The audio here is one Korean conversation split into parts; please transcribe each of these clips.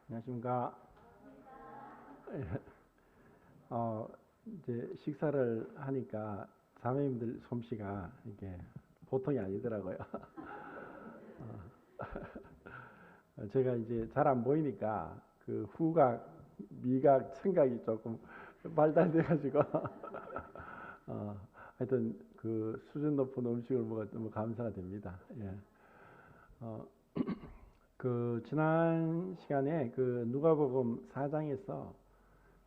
안녕하십니까. 예, 이제 식사를 하니까 자매님들 솜씨가 이게 보통이 아니더라고요. 제가 이제 잘 안 보이니까 그 후각, 미각, 청각이 조금 발달돼가지고 하여튼 그 수준 높은 음식을 먹어 너무 감사가 됩니다. 예. 어, 그 지난 시간에 그 누가복음 4장에서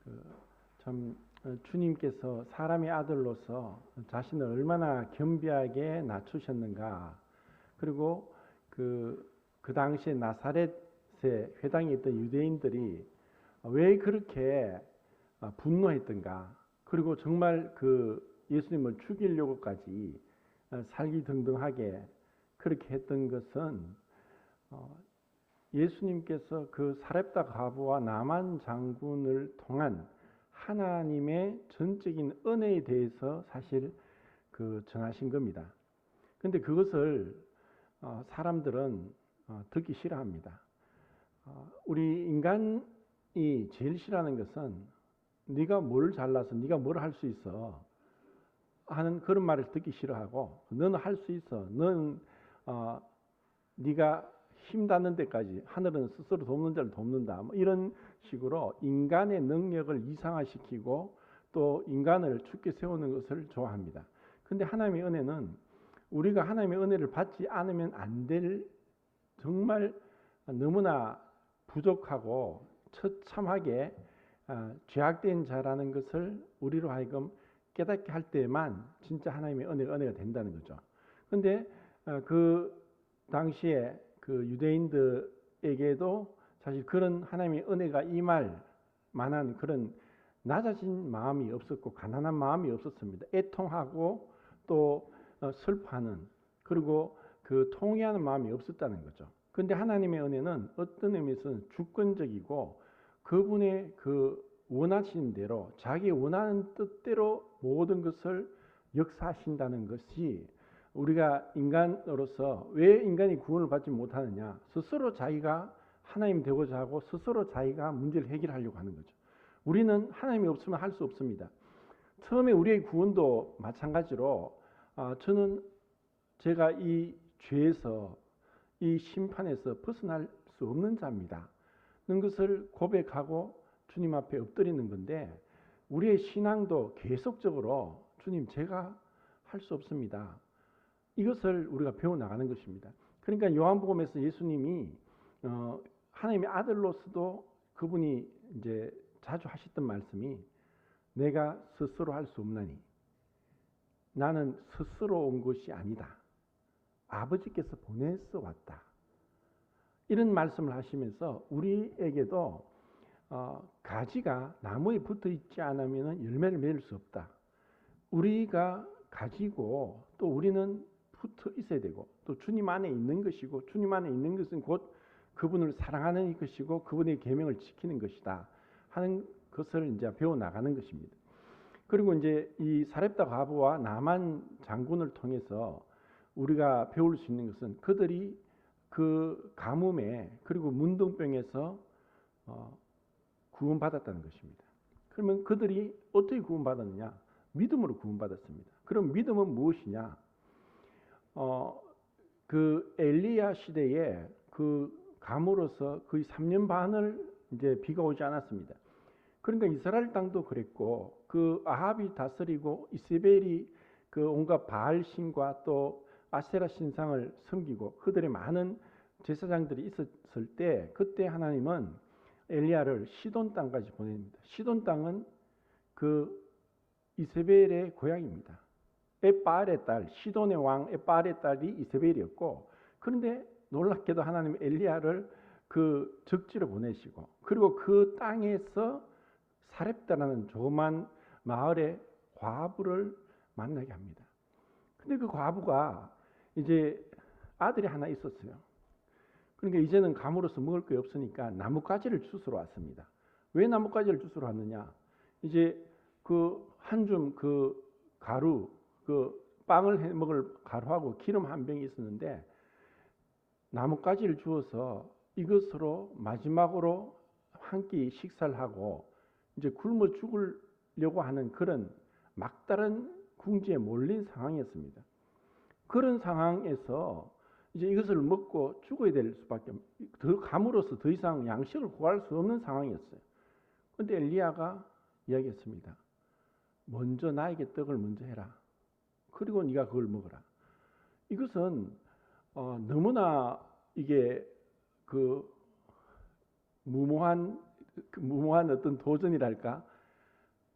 그참 주님께서 사람의 아들로서 자신을 얼마나 겸비하게 낮추셨는가. 그리고 그 당시에 나사렛에 회당에 있던 유대인들이 왜 그렇게 분노했던가. 그리고 정말 그 예수님을 죽이려고까지 살기등등하게 그렇게 했던 것은 예수님께서 그 사렙다 과부와 나만 장군을 통한 하나님의 전적인 은혜에 대해서 사실 그 전하신 겁니다. 그런데 그것을 사람들은 듣기 싫어합니다. 우리 인간이 제일 싫어하는 것은 네가 뭘 잘나서 네가 뭘 할 수 있어 하는 그런 말을 듣기 싫어하고, 너는 할 수 있어, 너는 네가 힘 닿는 데까지 하늘은 스스로 돕는 자를 돕는다, 뭐 이런 식으로 인간의 능력을 이상화시키고 또 인간을 죽게 세우는 것을 좋아합니다. 그런데 하나님의 은혜는 우리가 하나님의 은혜를 받지 않으면 안 될 정말 너무나 부족하고 처참하게 죄악된 자라는 것을 우리로 하여금 깨닫게 할 때만 진짜 하나님의 은혜가 된다는 거죠. 그런데 그 당시에 그 유대인들에게도 사실 그런 하나님의 은혜가 임할 만한 그런 낮아진 마음이 없었고 가난한 마음이 없었습니다. 애통하고 또 슬퍼하는, 그리고 그 통회하는 마음이 없었다는 거죠. 그런데 하나님의 은혜는 어떤 의미에서는 주권적이고 그분의 그 원하신 대로 자기 원하는 뜻대로 모든 것을 역사하신다는 것이, 우리가 인간으로서 왜 인간이 구원을 받지 못하느냐, 스스로 자기가 하나님 되고자 하고 스스로 자기가 문제를 해결하려고 하는 거죠. 우리는 하나님이 없으면 할 수 없습니다. 처음에 우리의 구원도 마찬가지로 저는 제가 이 죄에서 이 심판에서 벗어날 수 없는 자입니다 는 것을 고백하고 주님 앞에 엎드리는 건데, 우리의 신앙도 계속적으로 주님 제가 할 수 없습니다, 이것을 우리가 배워나가는 것입니다. 그러니까 요한복음에서 예수님이 하나님의 아들로서도 그분이 이제 자주 하셨던 말씀이, 내가 스스로 할 수 없나니 나는 스스로 온 것이 아니다, 아버지께서 보내서 왔다, 이런 말씀을 하시면서 우리에게도 가지가 나무에 붙어 있지 않으면 열매를 맺을 수 없다, 우리가 가지고 또 우리는 붙어 있어야 되고 또 주님 안에 있는 것이고, 주님 안에 있는 것은 곧 그분을 사랑하는 것이고 그분의 계명을 지키는 것이다 하는 것을 이제 배워 나가는 것입니다. 그리고 이제 이 사렙다 과부와 나만 장군을 통해서 우리가 배울 수 있는 것은, 그들이 그 가뭄에 그리고 문둥병에서 구원받았다는 것입니다. 그러면 그들이 어떻게 구원받았느냐? 믿음으로 구원받았습니다. 그럼 믿음은 무엇이냐? 그 엘리야 시대에 그 가물어서 거의 3년 반을 이제 비가 오지 않았습니다. 그러니까 이스라엘 땅도 그랬고, 그 아합이 다스리고 이세벨이 그 온갖 바알 신과 또 아세라 신상을 섬기고 그들의 많은 제사장들이 있었을 때, 그때 하나님은 엘리야를 시돈 땅까지 보냅니다. 시돈 땅은 그 이세벨의 고향입니다. 에바알의 딸, 시돈의 왕 에바알의 딸이 이세벨이었고, 그런데 놀랍게도 하나님 엘리야를 그 적지로 보내시고, 그리고 그 땅에서 사렙다라는 조그만 마을의 과부를 만나게 합니다. 근데 그 과부가 이제 아들이 하나 있었어요. 그러니까 이제는 감으로서 먹을 게 없으니까 나뭇가지를 주스러 왔습니다. 왜 나뭇가지를 주스러 왔느냐? 이제 그 한 줌 그 가루, 그 빵을 해 먹을 가루하고 기름 한 병이 있었는데 나뭇가지를 주어서 이것으로 마지막으로 한 끼 식사를 하고 이제 굶어 죽으려고 하는 그런 막다른 궁지에 몰린 상황이었습니다. 그런 상황에서 이제 이것을 먹고 죽어야 될 수밖에 더 감으로써 더 이상 양식을 구할 수 없는 상황이었어요. 그런데 엘리야가 이야기했습니다. 먼저 나에게 떡을 먼저 해라. 그리고 네가 그걸 먹어라. 이것은 너무나 이게 그 무모한 어떤 도전이랄까.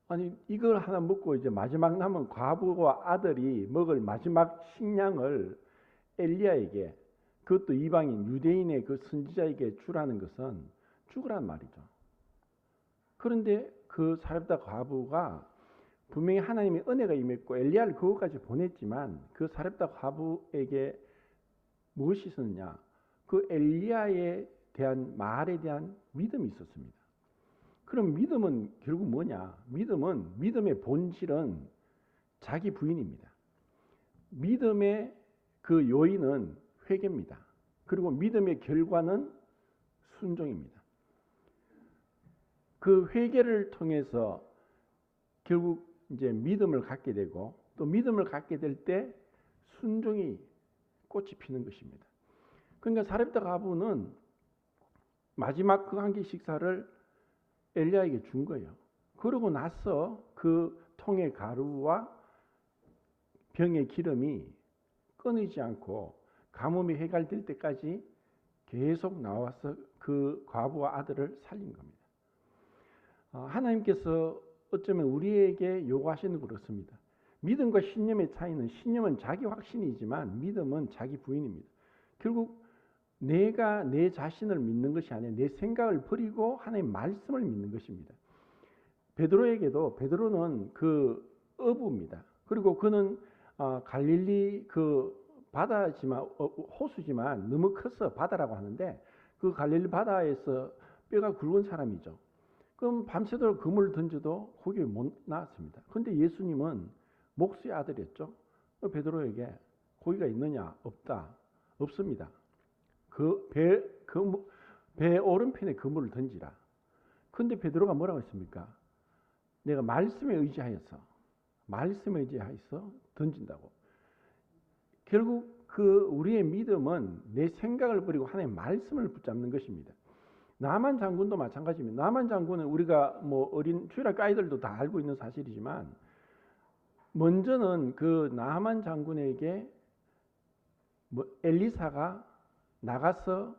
아니 이걸 하나 먹고 이제 마지막 남은 과부와 아들이 먹을 마지막 식량을 엘리야에게, 그것도 이방인 유대인의 그 선지자에게 주라는 것은 죽으란 말이죠. 그런데 그 사렙다 과부가 분명히 하나님의 은혜가 임했고 엘리야를 그것까지 보냈지만 그 사렙다 과부에게 무엇이 있었느냐? 그 엘리야에 대한 말에 대한 믿음이 있었습니다. 그럼 믿음은 결국 뭐냐? 믿음의 본질은 자기 부인입니다. 믿음의 그 요인은 회개입니다. 그리고 믿음의 결과는 순종입니다. 그 회개를 통해서 결국 이제 믿음을 갖게 되고 또 믿음을 갖게 될 때 순종이 꽃이 피는 것입니다. 그러니까 사렙다 과부는 마지막 그 한 끼 식사를 엘리야에게 준 거예요. 그러고 나서 그 통의 가루와 병의 기름이 끊이지 않고 가뭄이 해결될 때까지 계속 나와서 그 과부와 아들을 살린 겁니다. 하나님께서 어쩌면 우리에게 요구하시는 것 그렇습니다. 믿음과 신념의 차이는 신념은 자기 확신이지만 믿음은 자기 부인입니다. 결국 내가 내 자신을 믿는 것이 아니라 내 생각을 버리고 하나님의 말씀을 믿는 것입니다. 베드로는 그 어부입니다. 그리고 그는 갈릴리 그 바다지만 호수지만 너무 커서 바다라고 하는데 그 갈릴리 바다에서 뼈가 굵은 사람이죠. 그럼 밤새도록 그물을 던져도 고기가 못 나왔습니다. 그런데 예수님은 목수의 아들이었죠. 베드로에게 고기가 있느냐? 없다. 없습니다. 배 오른편에 그물을 던지라. 그런데 베드로가 뭐라고 했습니까? 내가 말씀에 의지하여서 던진다고. 결국 그 우리의 믿음은 내 생각을 버리고 하나님의 말씀을 붙잡는 것입니다. 나만 장군도 마찬가지입니다. 나만 장군은 우리가 뭐 어린 주일학교 아이들도 다 알고 있는 사실이지만 먼저는 그 나만 장군에게 엘리사가 나가서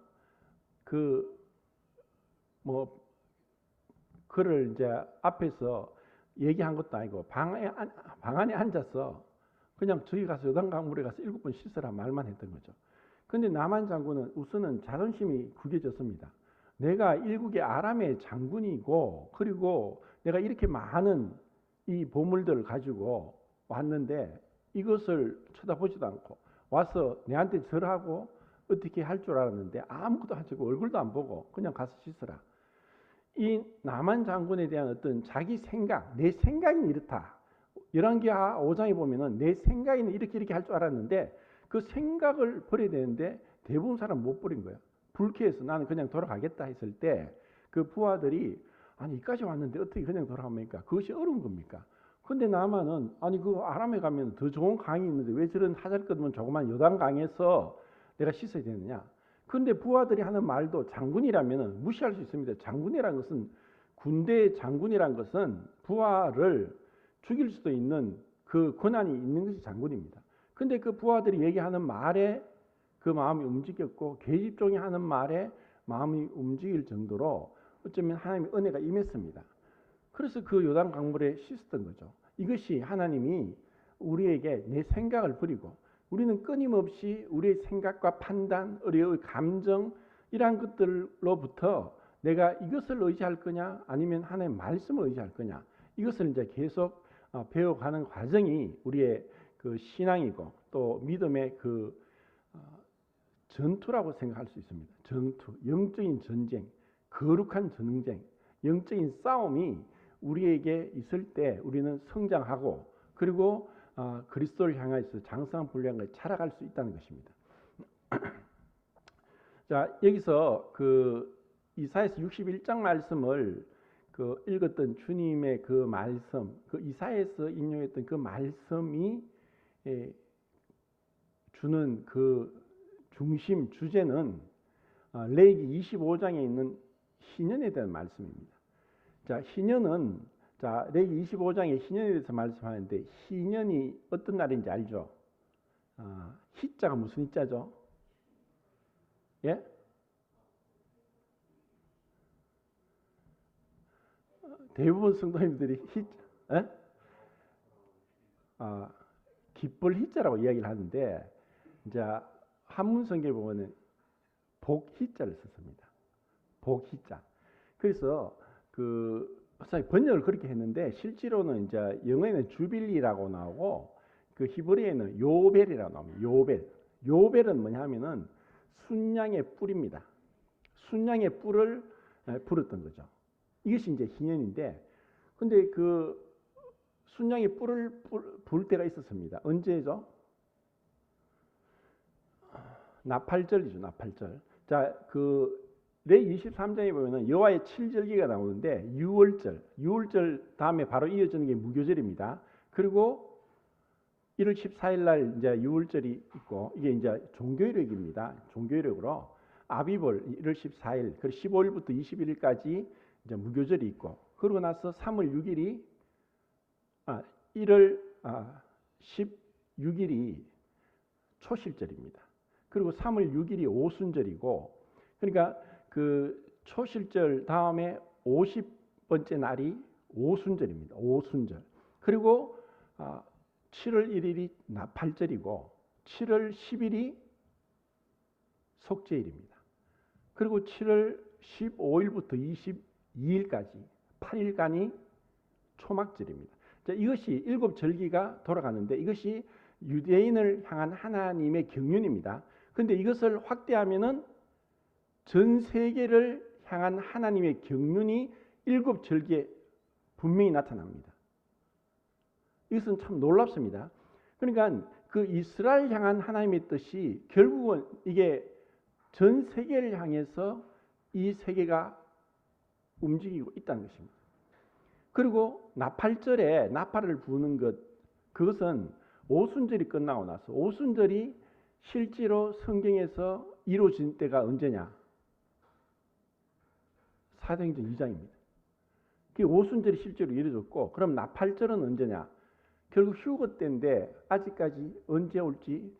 그를 이제 앞에서 얘기한 것도 아니고 방 안에 앉아서 그냥 저기 가서 요단강물에 가서 7번 씻으라 말만 했던 거죠. 그런데 나만 장군은 우선은 자존심이 구겨졌습니다. 내가 일국의 아람의 장군이고 그리고 내가 이렇게 많은 이 보물들을 가지고 왔는데 이것을 쳐다보지도 않고 와서 내한테 절하고 어떻게 할 줄 알았는데 아무것도 하지 않고 얼굴도 안 보고 그냥 가서 씻으라. 이 나만 장군에 대한 어떤 자기 생각, 내 생각이 이렇다. 열왕기하 5장에 보면은 내 생각에는 이렇게 할 줄 알았는데 그 생각을 버려야 되는데 대부분 사람 못 버린 거야. 불쾌해서 나는 그냥 돌아가겠다 했을 때 그 부하들이 아니 이까지 왔는데 어떻게 그냥 돌아갑니까? 그것이 어려운 겁니까? 근데 나만은 아니 그 아람에 가면 더 좋은 강이 있는데 왜 저런 하잘것없는 조그만 요단강에서 내가 씻어야 되느냐? 그런데 부하들이 하는 말도 장군이라면 무시할 수 있습니다. 장군이란 것은 군대 장군이란 것은 부하를 죽일 수도 있는 그 권한이 있는 것이 장군입니다. 근데 그 부하들이 얘기하는 말에 그 마음이 움직였고 계집종이 하는 말에 마음이 움직일 정도로 어쩌면 하나님의 은혜가 임했습니다. 그래서 그 요단 강물에 씻었던 거죠. 이것이 하나님이 우리에게 내 생각을 버리고 우리는 끊임없이 우리의 생각과 판단, 우리의 감정 이러한 것들로부터 내가 이것을 의지할 거냐 아니면 하나님의 말씀을 의지할 거냐 이것을 이제 계속 배워가는 과정이 우리의 그 신앙이고 또 믿음의 그 전투라고 생각할 수 있습니다. 전투, 영적인 전쟁, 거룩한 전쟁, 영적인 싸움이 우리에게 있을 때 우리는 성장하고 그리고 그리스도를 향해서 장성한 분량을 자라갈 수 있다는 것입니다. 자, 여기서 그 이사야서 61장 말씀을 그 읽었던 주님의 그 말씀, 그 이사야에서 인용했던 그 말씀이 주는 그 중심 주제는 레위기 25장에 있는 희년에 대한 말씀입니다. 자, 희년은 레위기 25장에 희년에 대해서 말씀하는데 희년이 어떤 날인지 알죠? 희자가 무슨 희자죠? 예? 대부분 성도님들이 예? 기쁠 희자라고 이야기를 하는데 이제 한문 성경에 보면은 복희자를 썼습니다. 복희자. 그래서 그 번역을 그렇게 했는데 실제로는 이제 영어에는 주빌리라고 나오고 그 히브리어에는 요벨이라고 나옵니다. 요벨. 요벨은 뭐냐면은 순양의 뿔입니다. 순양의 뿔을 불었던 거죠. 이것이 이제 희년인데, 근데 그 순양의 뿔을 부를 때가 있었습니다. 언제죠? 나팔절이죠, 나팔절. 자, 그 레위 23장에 보면은 여호와의 7절기가 나오는데 유월절 다음에 바로 이어지는 게 무교절입니다. 그리고 1월 14일 날 이제 유월절이 있고 이게 이제 종교일역입니다. 종교일역으로 아비벌 1월 14일, 그리고 15일부터 21일까지 이제 무교절이 있고, 그러고 나서 3월 6일이 1월 16일이 초실절입니다. 그리고 3월 6일이 오순절이고, 그러니까 그 초실절 다음에 50번째 날이 오순절입니다. 오순절. 그리고 7월 1일이 나팔절이고 7월 10일이 속죄일입니다. 그리고 7월 15일부터 22일까지 8일간이 초막절입니다. 자, 이것이 7절기가 돌아가는데 이것이 유대인을 향한 하나님의 경륜입니다. 그런데 이것을 확대하면은 전 세계를 향한 하나님의 경륜이 7절기에 분명히 나타납니다. 이것은 참 놀랍습니다. 그러니까 그 이스라엘 향한 하나님의 뜻이 결국은 이게 전 세계를 향해서 이 세계가 움직이고 있다는 것입니다. 그리고 나팔절에 나팔을 부는 것, 그것은 오순절이 끝나고 나서, 오순절이 실제로 성경에서 이루어진 때가 언제냐? 사도행전 2장입니다. 그 오순절이 실제로 이루어졌고, 그럼 나팔절은 언제냐? 결국 휴거 때인데 아직까지 언제 올지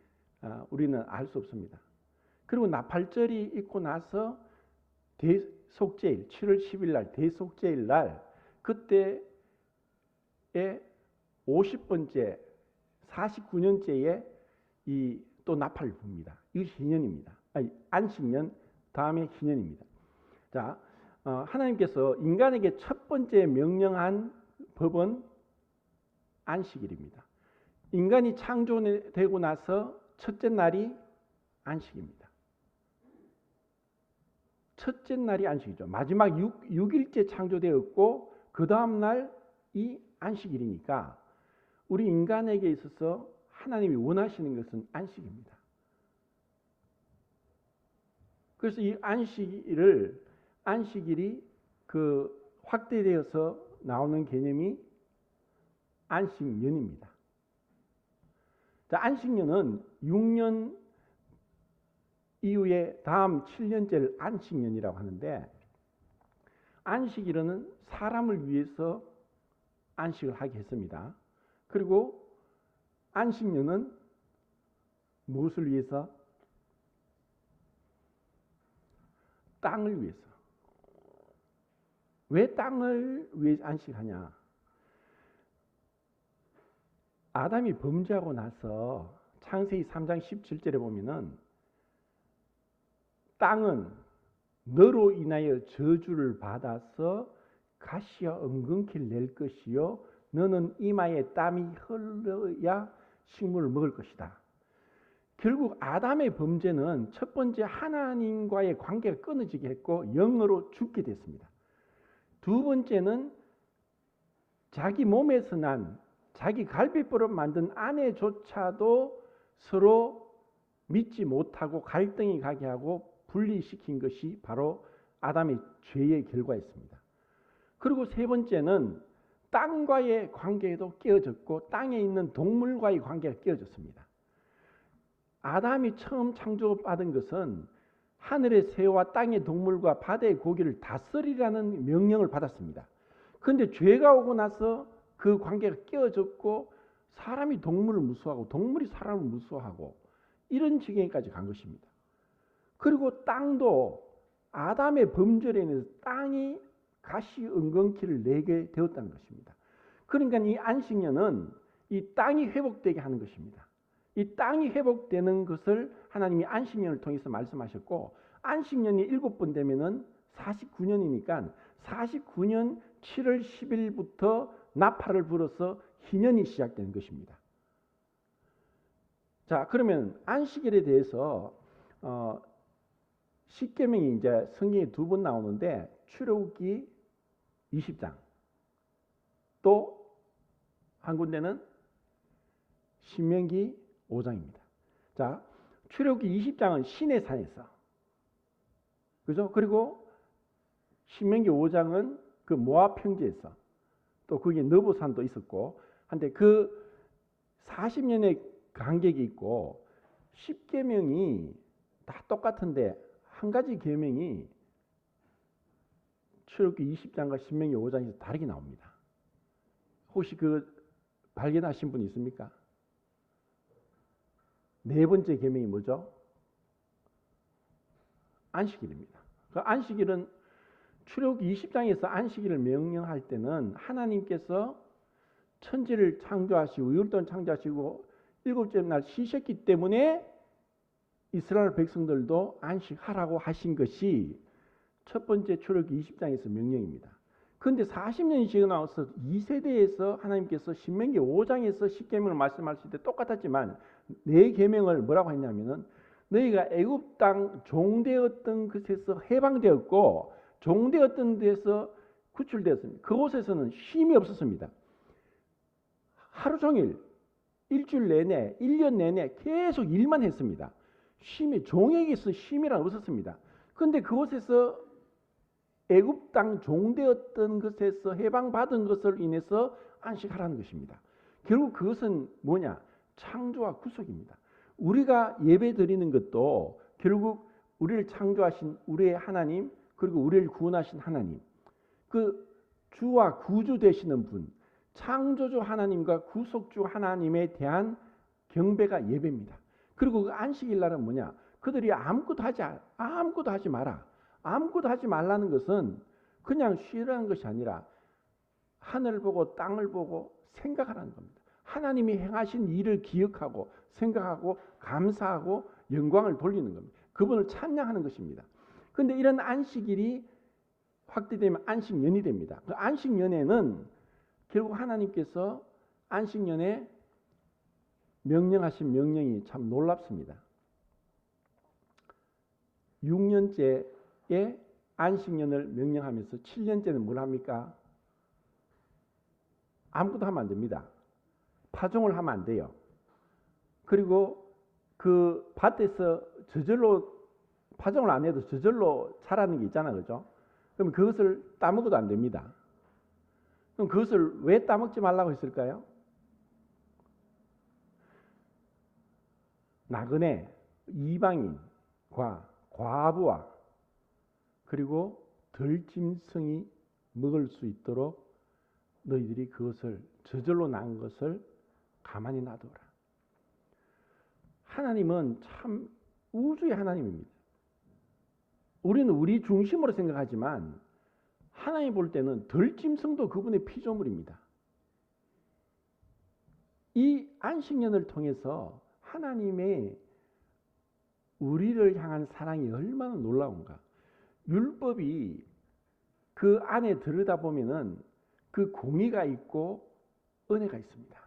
우리는 알 수 없습니다. 그리고 나팔절이 있고 나서 대속죄일, 7월 10일 날 대속죄일 날, 그때에 50번째 49년째에 이 또 나팔을 붑니다. 이것이 희년입니다. 안식년 다음에 희년입니다. 자, 하나님께서 인간에게 첫 번째 명령한 법은 안식일입니다. 인간이 창조되고 나서 첫째 날이 안식입니다. 첫째 날이 안식이죠. 마지막 6일째 창조되었고 그 다음 날이 안식일이니까 우리 인간에게 있어서 하나님이 원하시는 것은 안식입니다. 그래서 이 안식일이 그 확대되어서 나오는 개념이 안식년입니다. 자, 안식년은 6년 이후에 다음 7년째를 안식년이라고 하는데, 안식일은 사람을 위해서 안식을 하게 했습니다. 그리고 안식년은 무엇을 위해서? 땅을 위해서. 왜 땅을 위해 안식하냐? 아담이 범죄하고 나서 창세기 3장 17절에 보면은 땅은 너로 인하여 저주를 받아서 가시와 엉겅퀴를 낼 것이요 너는 이마에 땀이 흘러야 식물을 먹을 것이다. 결국 아담의 범죄는 첫 번째 하나님과의 관계가 끊어지게 했고 영으로 죽게 됐습니다. 두 번째는 자기 몸에서 난 자기 갈비뼈로 만든 아내조차도 서로 믿지 못하고 갈등이 가게 하고 분리시킨 것이 바로 아담의 죄의 결과였습니다. 그리고 세 번째는 땅과의 관계도 깨어졌고 땅에 있는 동물과의 관계가 깨어졌습니다. 아담이 처음 창조받은 것은 하늘의 새와 땅의 동물과 바다의 고기를 다스리라는 명령을 받았습니다. 그런데 죄가 오고 나서 그 관계가 깨어졌고 사람이 동물을 무수하고 동물이 사람을 무수하고 이런 지경까지 간 것입니다. 그리고 땅도 아담의 범죄로 인해서 땅이 가시 은근키를 내게 되었다는 것입니다. 그러니까 이 안식년은 이 땅이 회복되게 하는 것입니다. 이 땅이 회복되는 것을 하나님이 안식년을 통해서 말씀하셨고, 안식년이 7번 되면은 49년이니까 49년 7월 10일부터 나팔을 불어서 희년이 시작되는 것입니다. 자, 그러면 안식일에 대해서 십계명이 이제 성경에 2번 나오는데 출애굽기 20장, 또 한 군데는 신명기 5장입니다. 자, 출애굽기 20장은 시내산에서, 그죠? 그리고 신명기 5장은 그 모압 평지에서, 또 거기에 너보산도 있었고, 한데 그 40년의 간격이 있고 10계명이 다 똑같은데 한 가지 계명이 출애굽기 20장과 신명기 5장에서 다르게 나옵니다. 혹시 그 발견하신 분 있습니까? 네 번째 계명이 뭐죠? 안식일입니다. 그 안식일은 출애굽기 20장에서 안식일을 명령할 때는 하나님께서 천지를 창조하시고 유월절을 창조하시고 일곱째 날 쉬셨기 때문에 이스라엘 백성들도 안식하라고 하신 것이 첫 번째 출애굽기 20장에서 명령입니다. 그런데 40년이 지나 나와서 2세대에서 하나님께서 신명기 5장에서 10계명을 말씀하실 때 똑같았지만 네 계명을 뭐라고 했냐면은 너희가 애굽 땅 종되었던 것에서 해방되었고 종되었던 데서 구출되었습니다. 그곳에서는 쉼이 없었습니다. 하루 종일 일주일 내내 1년 내내 계속 일만 했습니다. 쉼이 종에게서 쉼이란 없었습니다. 그런데 그곳에서 애굽 땅 종되었던 것에서 해방받은 것을 인해서 안식하라는 것입니다. 결국 그것은 뭐냐? 창조와 구속입니다. 우리가 예배 드리는 것도 결국 우리를 창조하신 우리의 하나님, 그리고 우리를 구원하신 하나님, 그 주와 구주 되시는 분, 창조주 하나님과 구속주 하나님에 대한 경배가 예배입니다. 그리고 그 안식일 날은 뭐냐? 그들이 아무것도 하지 마라. 아무것도 하지 말라는 것은 그냥 쉬라는 것이 아니라 하늘을 보고 땅을 보고 생각하라는 겁니다. 하나님이 행하신 일을 기억하고 생각하고 감사하고 영광을 돌리는 겁니다. 그분을 찬양하는 것입니다. 그런데 이런 안식일이 확대되면 안식년이 됩니다. 그 안식년에는 결국 하나님께서 안식년에 명령하신 명령이 참 놀랍습니다. 6년째에 안식년을 명령하면서 7년째는 뭘 합니까? 아무것도 하면 안 됩니다. 파종을 하면 안 돼요. 그리고 그 밭에서 저절로 파종을 안 해도 저절로 자라는 게 있잖아요. 그죠? 그럼 그것을 따먹어도 안 됩니다. 그럼 그것을 왜 따먹지 말라고 했을까요? 나그네, 이방인과 과부와 그리고 덜짐승이 먹을 수 있도록 너희들이 그것을 저절로 난 것을 가만히 놔두라. 하나님은 참 우주의 하나님입니다. 우리는 우리 중심으로 생각하지만 하나님 볼 때는 덜짐승도 그분의 피조물입니다. 이 안식년을 통해서 하나님의 우리를 향한 사랑이 얼마나 놀라운가. 율법이 그 안에 들여다보면은 그 공의가 있고 은혜가 있습니다.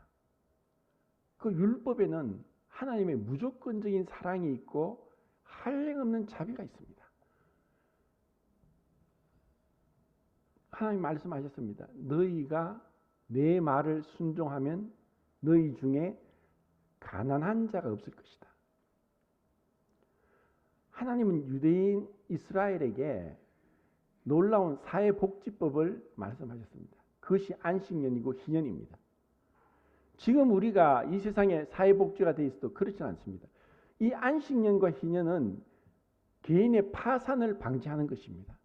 그 율법에는 하나님의 무조건적인 사랑이 있고 한량없는 자비가 있습니다. 하나님 말씀하셨습니다. 너희가 내 말을 순종하면 너희 중에 가난한 자가 없을 것이다. 하나님은 유대인 이스라엘에게 놀라운 사회복지법을 말씀하셨습니다. 그것이 안식년이고 희년입니다. 지금 우리가 이 세상에 사회복지가 되어 있어도 그렇지는 않습니다. 이 안식년과 희년은 개인의 파산을 방지하는 것입니다.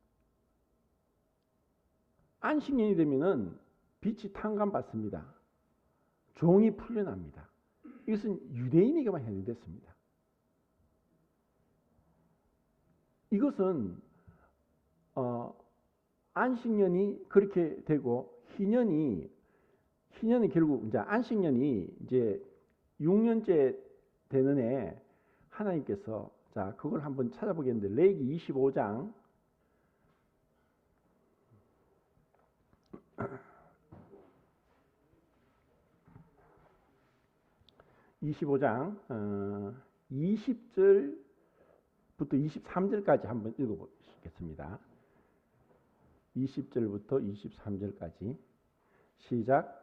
안식년이 되면은 빛이 탕감받습니다. 종이 풀려납니다. 이것은 유대인에게만 해당됐습니다. 이것은 안식년이 그렇게 되고 희년이 결국 이제 안식년이 이제 6년째 되는 해 하나님께서 자 그걸 한번 찾아보겠는데 레위기 25장 20절부터 23절까지 한번 읽어보겠습니다. 20절부터 23절까지 시작.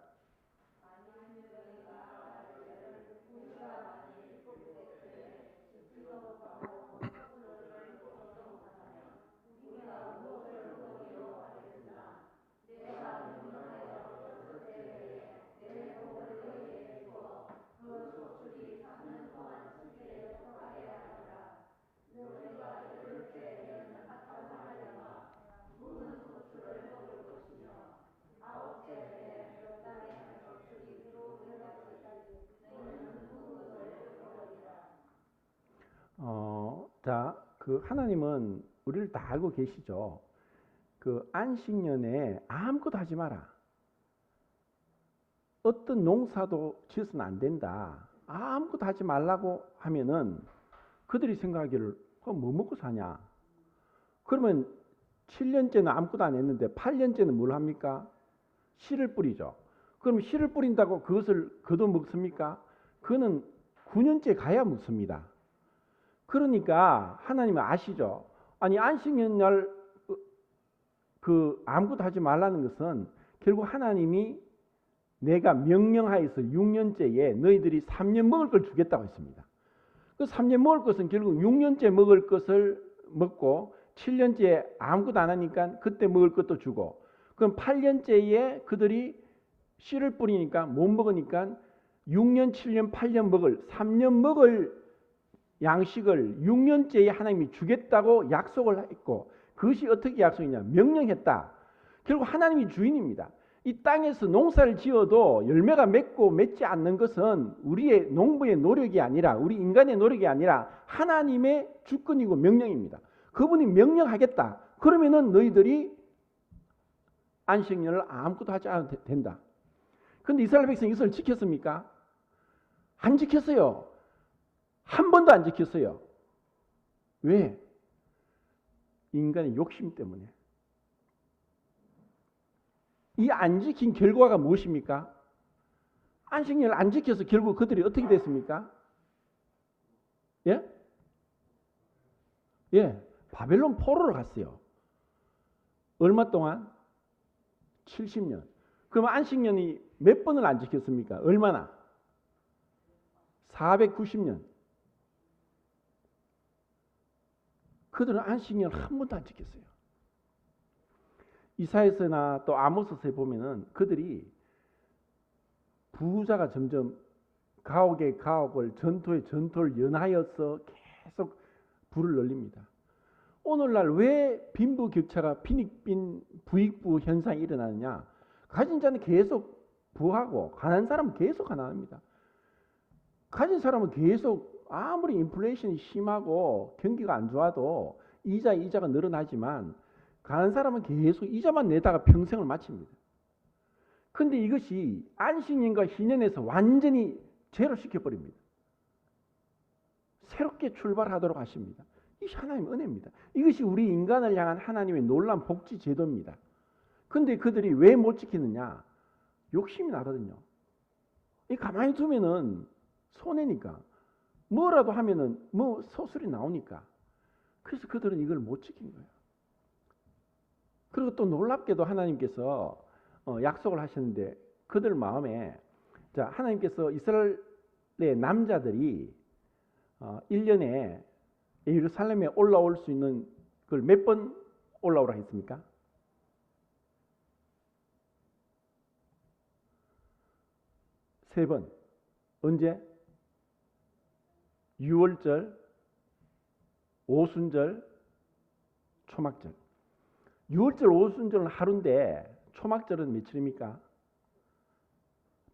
자, 그 하나님은 우리를 다 알고 계시죠. 그 안식년에 아무것도 하지 마라. 어떤 농사도 지어서는 안 된다. 아무것도 하지 말라고 하면은 그들이 생각하기를 뭐 먹고 사냐. 그러면 7년째는 아무것도 안 했는데 8년째는 뭘 합니까? 씨를 뿌리죠. 그럼 씨를 뿌린다고 그것을 거둬 먹습니까? 그거는 9년째 가야 먹습니다. 그러니까 하나님은 아시죠. 아니 안식년 날 그 아무것도 하지 말라는 것은 결국 하나님이 내가 명령하여서 6년째에 너희들이 3년 먹을 걸 주겠다고 했습니다. 그 3년 먹을 것은 결국 6년째 먹을 것을 먹고 7년째에 아무것도 안 하니까 그때 먹을 것도 주고 그럼 8년째에 그들이 씨를 뿌리니까 못 먹으니까 6년, 7년, 8년 먹을 3년 먹을 양식을 6년째에 하나님이 주겠다고 약속을 했고 그것이 어떻게 약속이냐 명령했다. 결국 하나님이 주인입니다. 이 땅에서 농사를 지어도 열매가 맺고 맺지 않는 것은 우리의 농부의 노력이 아니라 우리 인간의 노력이 아니라 하나님의 주권이고 명령입니다. 그분이 명령하겠다. 그러면은 너희들이 안식년을 아무것도 하지 않아도 된다. 그런데 이스라엘 백성이 이것을 지켰습니까? 안 지켰어요. 한 번도 안 지켰어요. 왜? 인간의 욕심 때문에. 이 안 지킨 결과가 무엇입니까? 안식년을 안 지켜서 결국 그들이 어떻게 됐습니까? 예? 예, 바벨론 포로로 갔어요. 얼마 동안? 70년. 그럼 안식년이 몇 번을 안 지켰습니까? 얼마나? 490년. 그들은 안식년을 한 번도 안 지켰어요. 이사야서나 또 아모스서에 보면은 그들이 부자가 점점 가옥에 가옥을 전토에 전토를 연하여서 계속 부를 늘립니다. 오늘날 왜 빈부격차가 빈익빈 부익부 현상이 일어나느냐? 가진 자는 계속 부하고 가난한 사람은 계속 가난합니다. 가진 사람은 계속 아무리 인플레이션이 심하고 경기가 안 좋아도 이자가 늘어나지만 가난한 사람은 계속 이자만 내다가 평생을 마칩니다. 그런데 이것이 안식년과 희년에서 완전히 제로시켜버립니다. 새롭게 출발하도록 하십니다. 이것이 하나님의 은혜입니다. 이것이 우리 인간을 향한 하나님의 놀라운 복지 제도입니다. 그런데 그들이 왜 못 지키느냐? 욕심이 나거든요. 이 가만히 두면은 손해니까. 뭐라도 하면은 뭐 소술이 나오니까. 그래서 그들은 이걸 못 지킨 거예요. 그리고 또 놀랍게도 하나님께서 약속을 하셨는데 그들 마음에 자 하나님께서 이스라엘의 남자들이 1년에 예루살렘에 올라올 수 있는 걸 몇 번 올라오라 했습니까? 세 번. 언제? 유월절, 오순절, 초막절. 유월절, 오순절은 하루인데 초막절은 며칠입니까?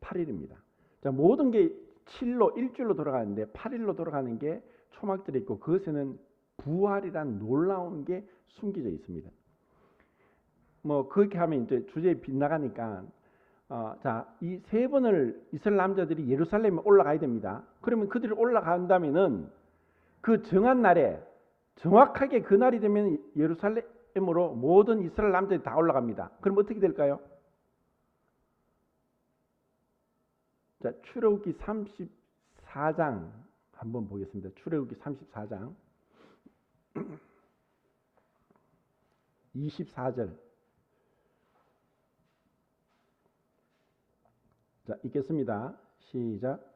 8일입니다. 자, 모든 게 7로 일주일로 돌아가는데 8일로 돌아가는 게 초막절이 있고 그것에는 부활이란 놀라운 게 숨겨져 있습니다. 뭐 그렇게 하면 이제 주제에 빗나가니까 자, 이 세 번을 이스라엘 남자들이 예루살렘에 올라가야 됩니다. 그러면 그들이 올라간다면은 그 정한 날에 정확하게 그 날이 되면 예루살렘으로 모든 이스라엘 남자들이 다 올라갑니다. 그럼 어떻게 될까요? 자, 출애굽기 34장 한번 보겠습니다. 출애굽기 34장 24절. 자, 읽겠습니다. 시작.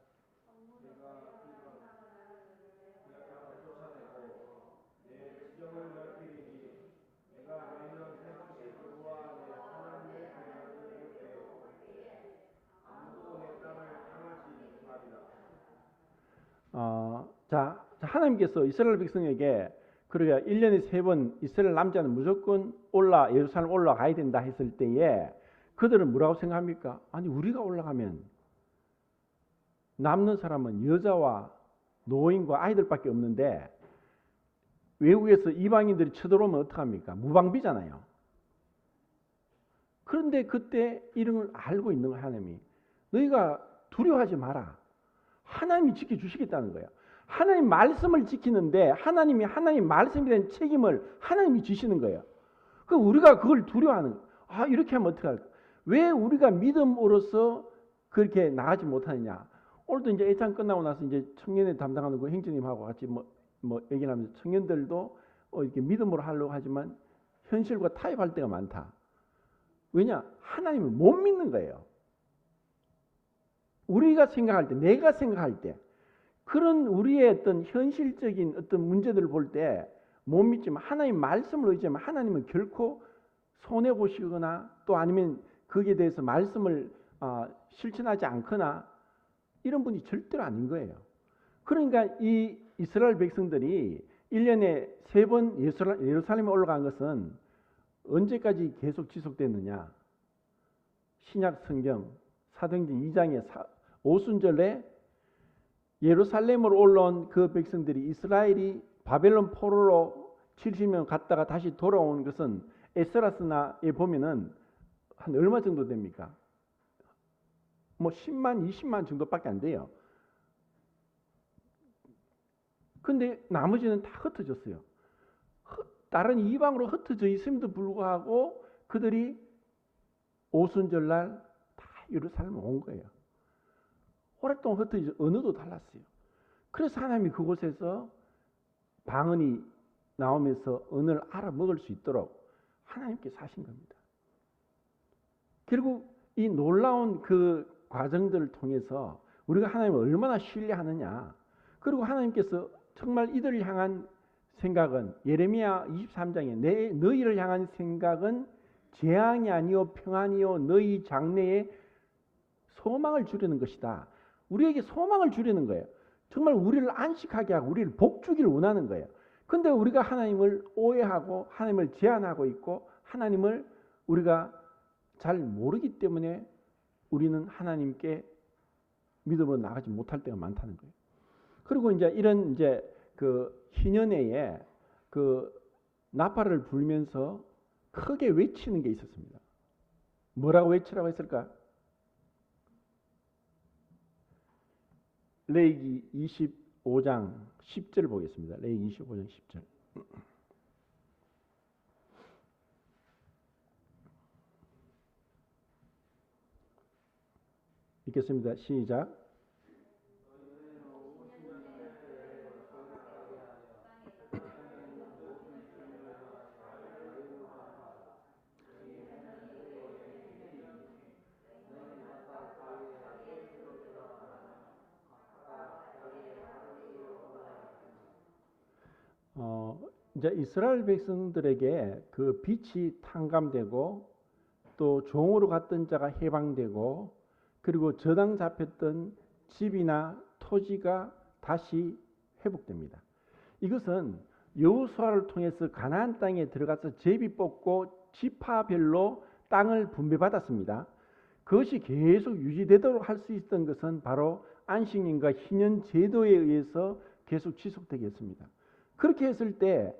자, 하나님께서 이스라엘 백성에게 그러니까 1년에 3번 이스라엘 남자는 무조건 예루살렘 올라가야 된다 했을 때에 그들은 뭐라고 생각합니까? 아니, 우리가 올라가면 남는 사람은 여자와 노인과 아이들밖에 없는데 외국에서 이방인들이 쳐들어오면 어떡합니까? 무방비잖아요. 그런데 그때 이런 걸 알고 있는 거야, 하나님이. 너희가 두려워하지 마라. 하나님이 지켜주시겠다는 거야. 하나님 말씀을 지키는데 하나님 말씀에 대한 책임을 하나님이 지시는 거예요. 그럼 우리가 그걸 두려워하는 거야. 이렇게 하면 어떡할까? 왜 우리가 믿음으로써 그렇게 나가지 못하느냐? 오늘도 이제 예찬 끝나고 나서 이제 청년회 담당하는 그 행정님하고 같이 뭐 얘기를 하면서 청년들도 이렇게 믿음으로 하려고 하지만 현실과 타협할 때가 많다. 왜냐? 하나님을 못 믿는 거예요. 우리가 생각할 때, 내가 생각할 때, 그런 우리의 어떤 현실적인 어떤 문제들을 볼 때 못 믿지만 하나님 말씀을 의지하면 하나님은 결코 손해 보시거나 또 아니면 거기에 대해서 말씀을 실천하지 않거나 이런 분이 절대로 아닌 거예요. 그러니까 이 이스라엘 백성들이 1년에 3번 예루살렘에 올라간 것은 언제까지 계속 지속됐느냐? 신약 성경 사도행전 2장의 오순절에 예루살렘으로 올라온 그 백성들이 이스라엘이 바벨론 포로로 70년 갔다가 다시 돌아온 것은 에스라스나에 보면은 한 얼마 정도 됩니까? 뭐 10만, 20만 정도밖에 안 돼요. 근데 나머지는 다 흩어졌어요. 다른 이방으로 흩어져 있음에도 불구하고 그들이 오순절날 다 예루살렘에 온 거예요. 오랫동안 흩어져 언어도 달랐어요. 그래서 하나님이 그곳에서 방언이 나오면서 언어를 알아먹을 수 있도록 하나님께서 하신 겁니다. 결국 이 놀라운 그 과정들을 통해서 우리가 하나님을 얼마나 신뢰하느냐. 그리고 하나님께서 정말 이들을 향한 생각은 예레미야 23장에 너희를 향한 생각은 재앙이 아니요 평안이요 너희 장래에 소망을 주려는 것이다. 우리에게 소망을 주려는 거예요. 정말 우리를 안식하게 하고 우리를 복주기를 원하는 거예요. 그런데 우리가 하나님을 오해하고 하나님을 제한하고 있고 하나님을 우리가 잘 모르기 때문에 우리는 하나님께 믿음으로 나가지 못할 때가 많다는 거예요. 그리고 이제 이런 이제 그 희년회에 그 나팔을 불면서 크게 외치는 게 있었습니다. 뭐라고 외치라고 했을까? 레위기 25장 10절 보겠습니다. 레위기 25장 10절. 읽겠습니다. 시작. 이제 이스라엘 백성들에게 그 빛이 탕감되고 또 종으로 갔던 자가 해방되고 그리고 저당 잡혔던 집이나 토지가 다시 회복됩니다. 이것은 여호수아를 통해서 가나안 땅에 들어가서 제비 뽑고 지파별로 땅을 분배받았습니다. 그것이 계속 유지되도록 할 수 있었던 것은 바로 안식년과 희년 제도에 의해서 계속 지속되겠습니다. 그렇게 했을 때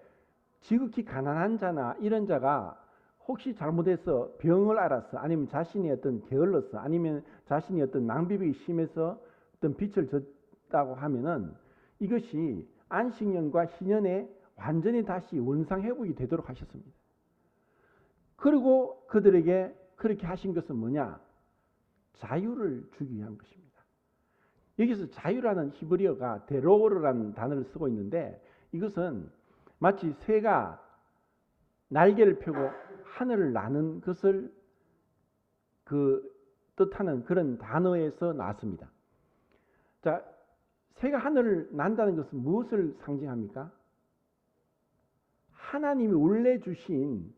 지극히 가난한 자나 이런 자가 혹시 잘못해서 병을 앓았어, 아니면 자신이 어떤 게을렀어, 아니면 자신이 어떤 낭비벽이 심해서 어떤 빚을 졌다고 하면은 이것이 안식년과 희년에 완전히 다시 원상 회복이 되도록 하셨습니다. 그리고 그들에게 그렇게 하신 것은 뭐냐? 자유를 주기 위한 것입니다. 여기서 자유라는 히브리어가 데로르라는 단어를 쓰고 있는데 이것은 마치 새가 날개를 펴고 하늘을 나는 것을 뜻하는 그런 단어에서 나왔습니다. 자, 새가 하늘을 난다는 것은 무엇을 상징합니까? 하나님이 원래 주신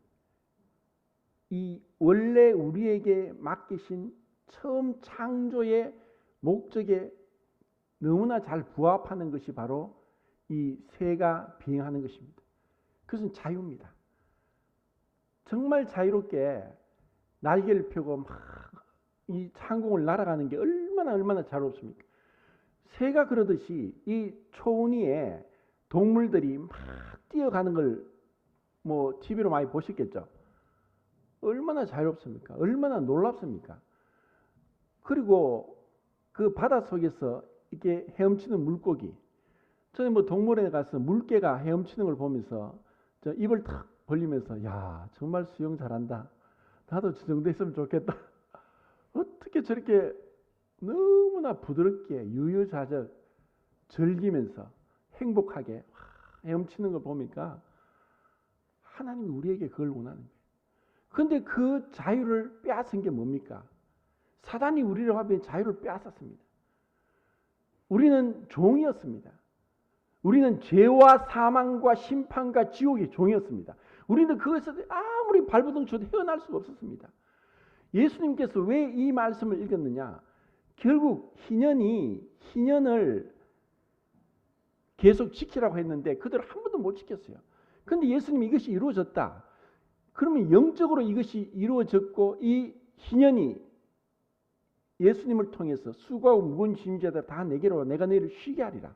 이 원래 우리에게 맡기신 처음 창조의 목적에 너무나 잘 부합하는 것이 바로 이 새가 비행하는 것입니다. 그것은 자유입니다. 정말 자유롭게 날개를 펴고 막 이 창공을 날아가는 게 얼마나 자유롭습니까? 새가 그러듯이 이 초원위에 동물들이 막 뛰어가는 걸 뭐 TV로 많이 보셨겠죠? 얼마나 자유롭습니까? 얼마나 놀랍습니까? 그리고 그 바다 속에서 이렇게 헤엄치는 물고기. 저는 뭐 동물원에 가서 물개가 헤엄치는 걸 보면서 저 입을 탁 벌리면서 야, 정말 수영 잘한다. 나도 저 정도 했으면 좋겠다. 어떻게 저렇게 너무나 부드럽게 유유자적 즐기면서 행복하게 헤엄치는 걸 보니까 하나님이 우리에게 그걸 원하는 거예요. 그런데 그 자유를 빼앗은 게 뭡니까? 사단이 우리를 하면 자유를 빼앗았습니다. 우리는 종이었습니다. 우리는 죄와 사망과 심판과 지옥의 종이었습니다. 우리는 그것에서 아무리 발버둥 쳐도 헤어날 수가 없었습니다. 예수님께서 왜 이 말씀을 읽었느냐? 결국 희년을 계속 지키라고 했는데 그들 한 번도 못 지켰어요. 그런데 예수님이 이것이 이루어졌다. 그러면 영적으로 이것이 이루어졌고 이 희년이 예수님을 통해서 수고하고 무거운 짐진 자들 다 내게로 와 내가 너희를 쉬게 하리라.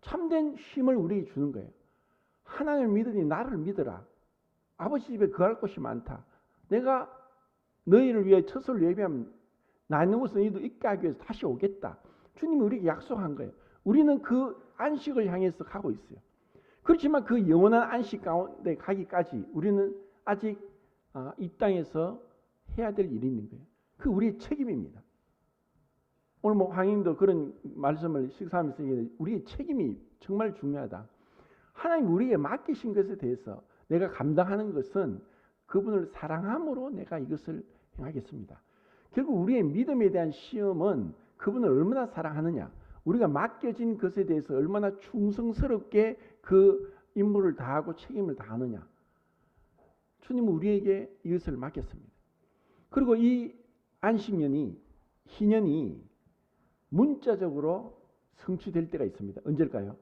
참된 쉼을 우리에게 주는 거예요. 하나님을 믿으니 나를 믿어라. 아버지 집에 거할 곳이 많다. 내가 너희를 위해 처소를 예비하면 나 있는 곳에 너희도 있게 하기 위해서 다시 오겠다. 주님이 우리에게 약속한 거예요. 우리는 그 안식을 향해서 가고 있어요. 그렇지만 그 영원한 안식 가운데 가기까지 우리는 아직 이 땅에서 해야 될 일이 있는 거예요. 그 우리의 책임입니다. 오늘 뭐 황님도 그런 말씀을 식사하면서 얘기했는데 우리의 책임이 정말 중요하다. 하나님 우리에게 맡기신 것에 대해서 내가 감당하는 것은 그분을 사랑함으로 내가 이것을 행하겠습니다. 결국 우리의 믿음에 대한 시험은 그분을 얼마나 사랑하느냐, 우리가 맡겨진 것에 대해서 얼마나 충성스럽게 그 임무를 다하고 책임을 다하느냐. 주님은 우리에게 이것을 맡겼습니다. 그리고 이 안식년이 희년이 문자적으로 성취될 때가 있습니다. 언제일까요?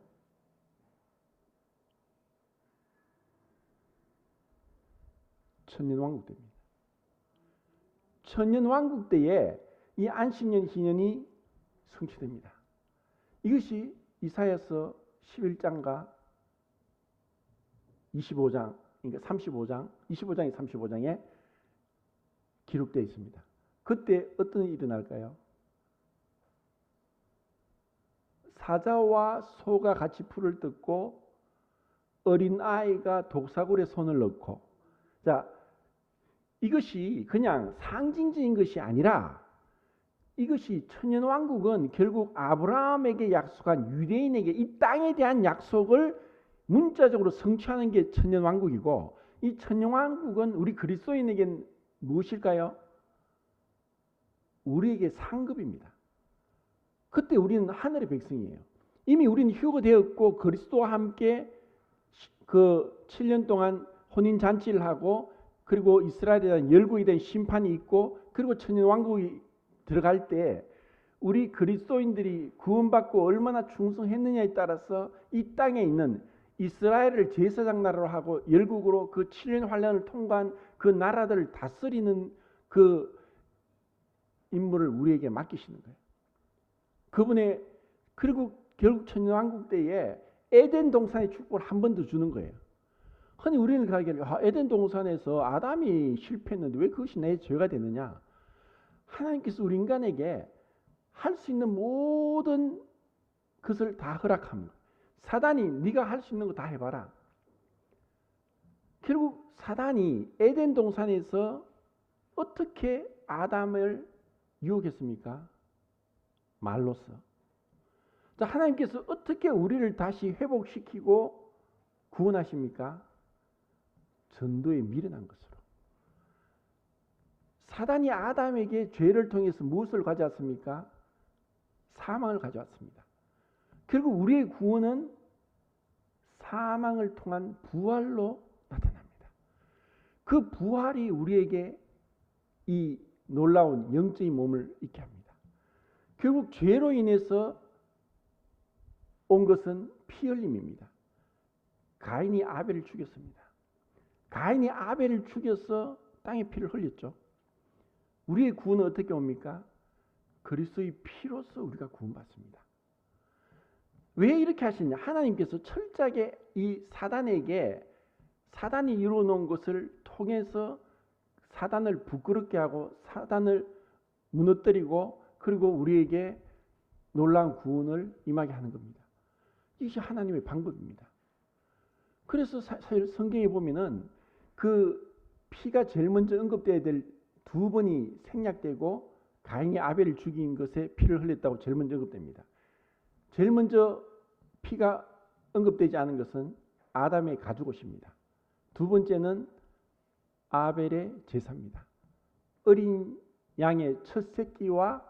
천년왕국 때입니다. 천년왕국 때에 이 안식년 희년이 성취됩니다. 이것이 이사야서 11장과 25장, 그러니까 35장, 25장에 35장에 기록되어 있습니다. 그때 어떤 일이 일어날까요? 사자와 소가 같이 풀을 뜯고 어린 아이가 독사굴에 손을 넣고, 자, 이것이 그냥 상징적인 것이 아니라 이것이 천년왕국은 결국 아브라함에게 약속한 유대인에게 이 땅에 대한 약속을 문자적으로 성취하는 게 천년왕국이고, 이 천년왕국은 우리 그리스도인에겐 무엇일까요? 우리에게 상급입니다. 그때 우리는 하늘의 백성이에요. 이미 우리는 휴거되었고 그리스도와 함께 그 7년 동안 혼인 잔치를 하고 그리고 이스라엘에 대한 열국에 대한 심판이 있고 그리고 천년 왕국이 들어갈 때 우리 그리스도인들이 구원받고 얼마나 충성했느냐에 따라서 이 땅에 있는 이스라엘을 제사장 나라로 하고 열국으로 그 7년 환란을 통과한 그 나라들을 다스리는 그 임무를 우리에게 맡기시는 거예요. 그분의 그리고 결국 천년 왕국 때에 에덴 동산의 축복을 한 번 더 주는 거예요. 흔히 우리는 가기를 에덴 동산에서 아담이 실패했는데 왜 그것이 내 죄가 되느냐? 하나님께서 우리 인간에게 할 수 있는 모든 것을 다 허락합니다. 사단이 네가 할 수 있는 거 다 해봐라. 결국 사단이 에덴 동산에서 어떻게 아담을 유혹했습니까? 말로써. 자, 하나님께서 어떻게 우리를 다시 회복시키고 구원하십니까? 전도에 미련한 것으로. 사단이 아담에게 죄를 통해서 무엇을 가져왔습니까? 사망을 가져왔습니다. 결국 우리의 구원은 사망을 통한 부활로 나타납니다. 그 부활이 우리에게 이 놀라운 영적인 몸을 있게 합니다. 결국 죄로 인해서 온 것은 피 흘림입니다. 가인이 아벨을 죽였습니다. 가인이 아벨을 죽여서 땅에 피를 흘렸죠. 우리의 구원은 어떻게 옵니까? 그리스도의 피로서 우리가 구원받습니다. 왜 이렇게 하시냐? 하나님께서 철저하게 이 사단에게 사단이 이루어 놓은 것을 통해서 사단을 부끄럽게 하고 사단을 무너뜨리고 그리고 우리에게 놀라운 구원을 임하게 하는 겁니다. 이것이 하나님의 방법입니다. 그래서 사실 성경에 보면은 그 피가 제일 먼저 언급되어야 될 두 번이 생략되고 가인이 아벨을 죽인 것에 피를 흘렸다고 제일 먼저 언급됩니다. 제일 먼저 피가 언급되지 않은 것은 아담의 가죽옷입니다. 두 번째는 아벨의 제사입니다. 어린 양의 첫 새끼와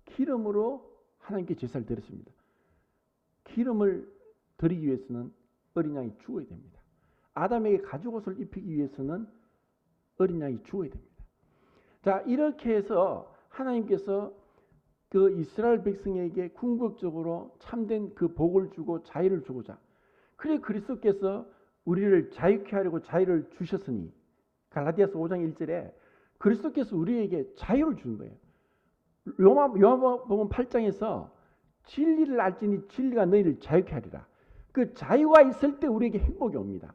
기름으로 하나님께 제사를 드렸습니다. 기름을 드리기 위해서는 어린 양이 죽어야 됩니다. 아담에게 가죽옷을 입히기 위해서는 어린 양이 죽어야 됩니다. 자, 이렇게 해서 하나님께서 그 이스라엘 백성에게 궁극적으로 참된 그 복을 주고 자유를 주고자 그래 그리스도께서 우리를 자유케 하려고 자유를 주셨으니 갈라디아서 5장 1절에 그리스도께서 우리에게 자유를 주는 거예요. 요한복음 8장에서 진리를 알지니 진리가 너희를 자유케 하리라. 그 자유가 있을 때 우리에게 행복이 옵니다.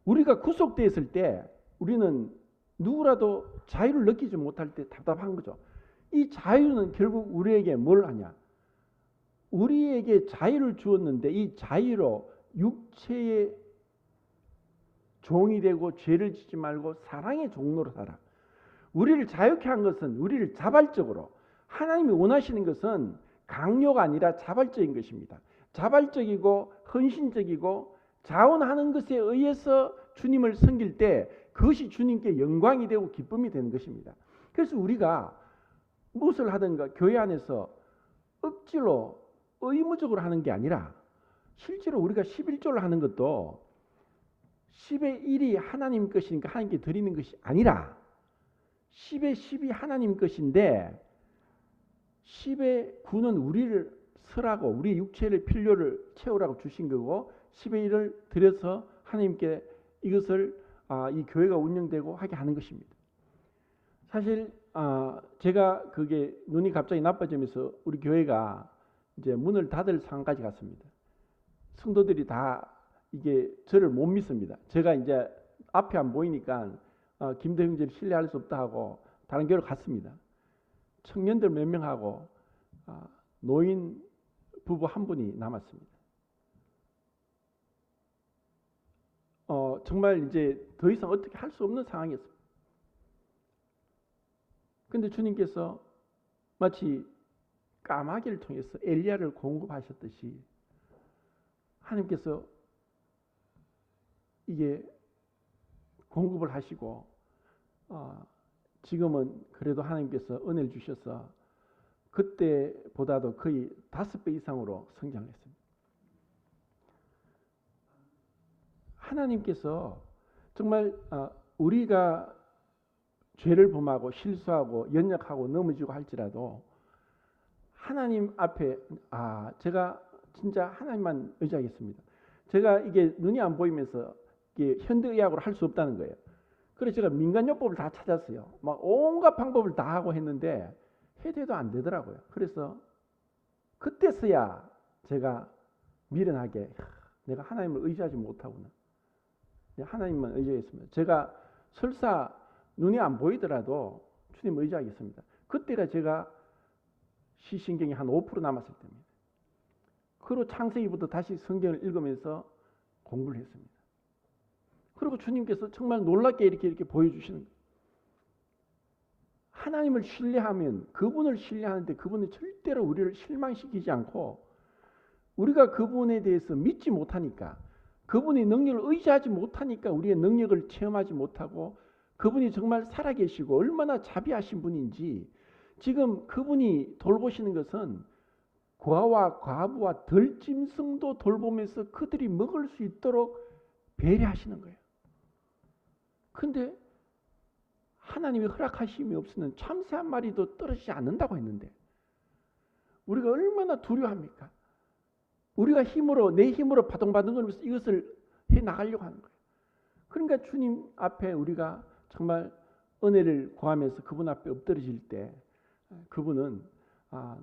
우리가 구속되었을 때 우리는 누구라도 자유를 느끼지 못할 때 답답한 거죠. 이 자유는 결국 우리에게 뭘 하냐? 우리에게 자유를 주었는데 이 자유로 육체의 종이 되고 죄를 짓지 말고 사랑의 종로로 살아. 우리를 자유케 한 것은 우리를 자발적으로 하나님이 원하시는 것은 강요가 아니라 자발적인 것입니다. 자발적이고 헌신적이고 자원하는 것에 의해서 주님을 섬길 때 그것이 주님께 영광이 되고 기쁨이 되는 것입니다. 그래서 우리가 무엇을 하든가 교회 안에서 억지로 의무적으로 하는 게 아니라 실제로 우리가 11조를 하는 것도 10의 1이 하나님 것이니까 하나님께 드리는 것이 아니라 10의 10이 하나님 것인데 10의 9는 우리를 설하고 우리 육체를 필요를 채우라고 주신 거고 10의 1을 드려서 하나님께 이것을 이 교회가 운영되고 하게 하는 것입니다. 사실 제가 그게 눈이 갑자기 나빠지면서 우리 교회가 이제 문을 닫을 상황까지 갔습니다. 성도들이 다 이게 저를 못 믿습니다. 제가 이제 앞에 안 보이니까 김대 형제를 신뢰할 수 없다 하고 다른 교회로 갔습니다. 청년들 몇 명하고 노인 부부 한 분이 남았습니다. 정말 이제 더 이상 어떻게 할 수 없는 상황이었습니다. 그런데 주님께서 마치 까마귀를 통해서 엘리야를 공급하셨듯이 하나님께서 이게 공급을 하시고 지금은 그래도 하나님께서 은혜를 주셔서 그때보다도 거의 5배 이상으로 성장했습니다. 하나님께서 정말 우리가 죄를 범하고 실수하고 연약하고 넘어지고 할지라도 하나님 앞에 제가 진짜 하나님만 의지하겠습니다. 제가 이게 눈이 안 보이면서 이게 현대의학으로 할 수 없다는 거예요. 그래서 제가 민간요법을 다 찾았어요. 막 온갖 방법을 다 하고 했는데 해도 안 되더라고요. 그래서 그때서야 제가 미련하게 내가 하나님을 의지하지 못하구나. 하나님만 의지하겠습니다. 제가 설사 눈이 안 보이더라도 주님을 의지하겠습니다. 그때가 제가 시신경이 한 5% 남았을 때입니다. 그리고 창세기부터 다시 성경을 읽으면서 공부를 했습니다. 그리고 주님께서 정말 놀랍게 이렇게 보여주시는 거예요. 하나님을 신뢰하면 그분을 신뢰하는데 그분은 절대로 우리를 실망시키지 않고 우리가 그분에 대해서 믿지 못하니까 그분의 능력을 의지하지 못하니까 우리의 능력을 체험하지 못하고 그분이 정말 살아계시고 얼마나 자비하신 분인지 지금 그분이 돌보시는 것은 고아와 과부와 덜짐승도 돌보면서 그들이 먹을 수 있도록 배려하시는 거예요. 근데 하나님이 허락하심이 없으면 참새 한 마리도 떨어지지 않는다고 했는데 우리가 얼마나 두려워합니까? 우리가 내 힘으로 바둥바둥거리면서 이것을 해나가려고 하는 거예요. 그러니까 주님 앞에 우리가 정말 은혜를 구하면서 그분 앞에 엎드러질 때 그분은